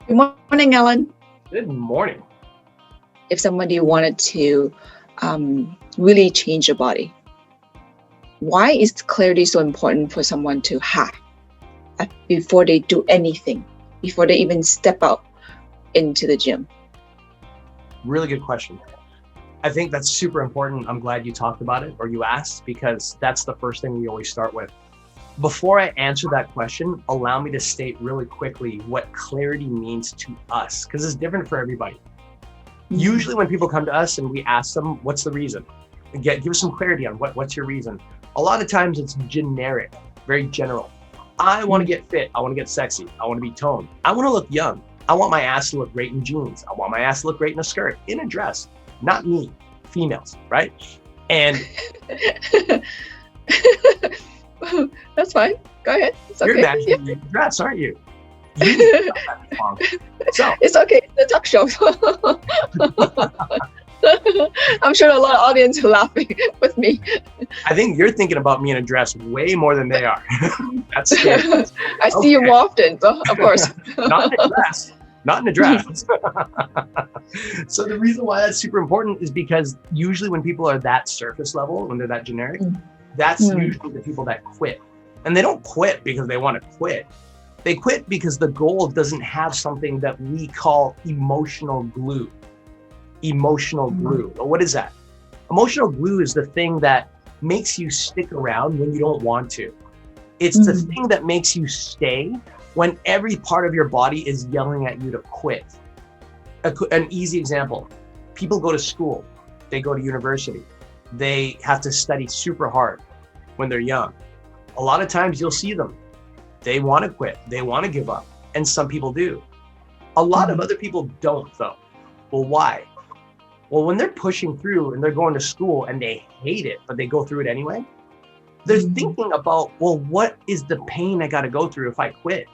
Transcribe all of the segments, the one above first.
Good morning, Allan. Good morning. If somebody wanted to really change your body, why is clarity so important for someone to have before they do anything, before they even step out into the gym? Really good question. I think that's super important. I'm glad you talked about it or you asked, because that's the first thing we always start with. Before I answer that question, allow me to state really quickly what clarity means to us, because it's different for everybody. Usually when people come to us and we ask them, what's the reason? And give us some clarity on what's your reason. A lot of times it's generic, very general. I want to get fit. I want to get sexy. I want to be toned. I want to look young. I want my ass to look great in jeans. I want my ass to look great in a skirt, in a dress. Not me, females, right? And that's fine. Go ahead. It's you're okay. imagining a dress, aren't you? So it's okay. It's a talk show. I'm sure a lot of audience are laughing with me. I think you're thinking about me in a dress way more than they are. That's scary. I see you more often, so of course. Not in a dress. Not in a dress. So the reason why that's super important is because usually when people are that surface level, when they're that generic, that's usually the people that quit. And they don't quit because they want to quit. They quit because the goal doesn't have something that we call emotional glue. Emotional glue. Well, what is that? Emotional glue is the thing that makes you stick around when you don't want to. It's the thing that makes you stay when every part of your body is yelling at you to quit. An easy example, people go to school, they go to university, they have to study super hard when they're young. A lot of times you'll see them, they want to quit, they want to give up, and some people do. A lot of other people don't though. Well, why? Well, when they're pushing through and they're going to school and they hate it, but they go through it anyway, they're thinking about, well, what is the pain I got to go through if I quit?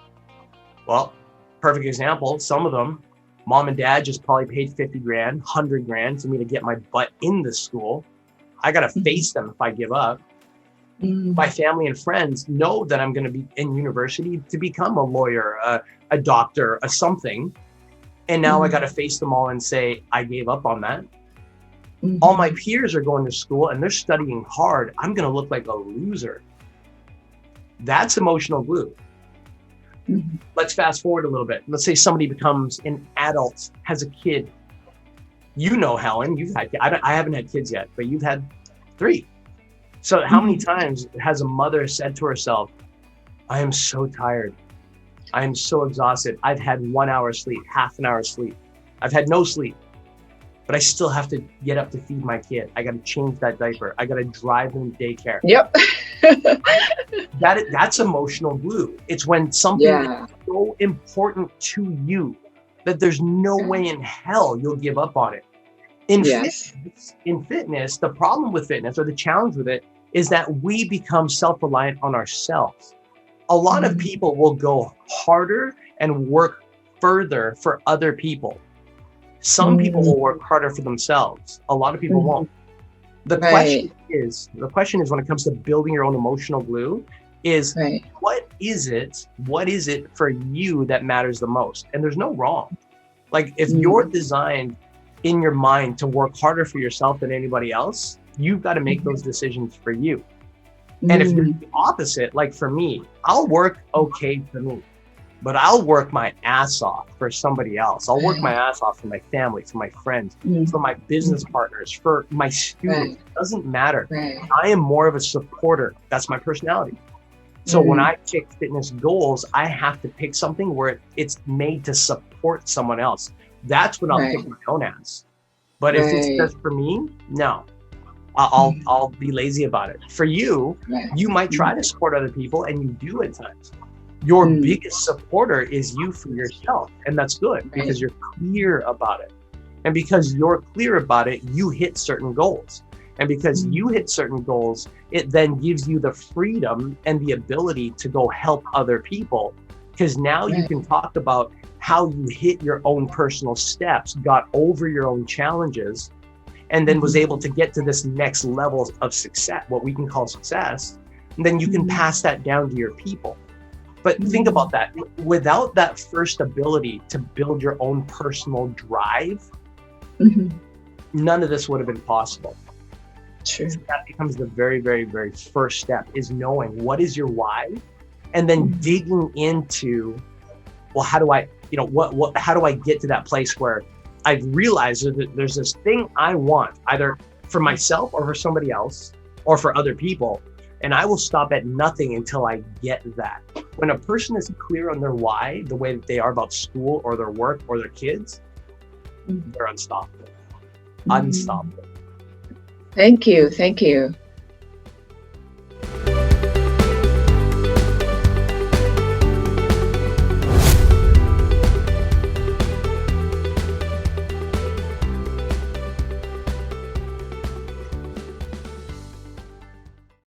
Well, perfect example, some of them, mom and dad just probably paid 50 grand, 100 grand for me to get my butt in this school. I got to face them if I give up. My family and friends know that I'm going to be in university to become a lawyer, a doctor, a something. And now I got to face them all and say, I gave up on that. All my peers are going to school and they're studying hard. I'm going to look like a loser. That's emotional glue. Let's fast forward a little bit. Let's say somebody becomes an adult, has a kid. You know, Helen, you've had, I haven't had kids yet, but you've had 3. So how many times has a mother said to herself, I am so tired. I am so exhausted. I've had 1 hour sleep, half an hour sleep. I've had no sleep, but I still have to get up to feed my kid. I got to change that diaper. I got to drive them to daycare. Yep. That's emotional glue. It's when something is so important to you that there's no way in hell you'll give up on it. In fitness, the problem with fitness or the challenge with it is that we become self-reliant on ourselves. A lot of people will go harder and work further for other people. Some people will work harder for themselves. A lot of people won't. The question is when it comes to building your own emotional glue is what is it for you that matters the most? And there's no wrong. Like if you're designed in your mind to work harder for yourself than anybody else, you've got to make those decisions for you. And if you're the opposite, like for me, I'll work okay for me, but I'll work my ass off for somebody else. I'll work my ass off for my family, for my friends, for my business partners, for my students. It doesn't matter. I am more of a supporter. That's my personality. So when I pick fitness goals, I have to pick something where it's made to support someone else. That's when I'll kick my own ass. But if it's just for me, no. I'll be lazy about it. For you, you might try to support other people, and you do at times. Your biggest supporter is you for yourself, and that's good because you're clear about it. And because you're clear about it, you hit certain goals. And because you hit certain goals, it then gives you the freedom and the ability to go help other people. Because now you can talk about how you hit your own personal steps, got over your own challenges, and then was able to get to this next level of success, what we can call success. And then you can pass that down to your people. But think about that. Without that first ability to build your own personal drive, none of this would have been possible. True. So that becomes the very, very, very first step, is knowing what is your why, and then digging into, well, how do I, how do I get to that place where I've realized that there's this thing I want, either for myself or for somebody else or for other people, and I will stop at nothing until I get that. When a person is clear on their why, the way that they are about school or their work or their kids, they're unstoppable. Unstoppable. Thank you.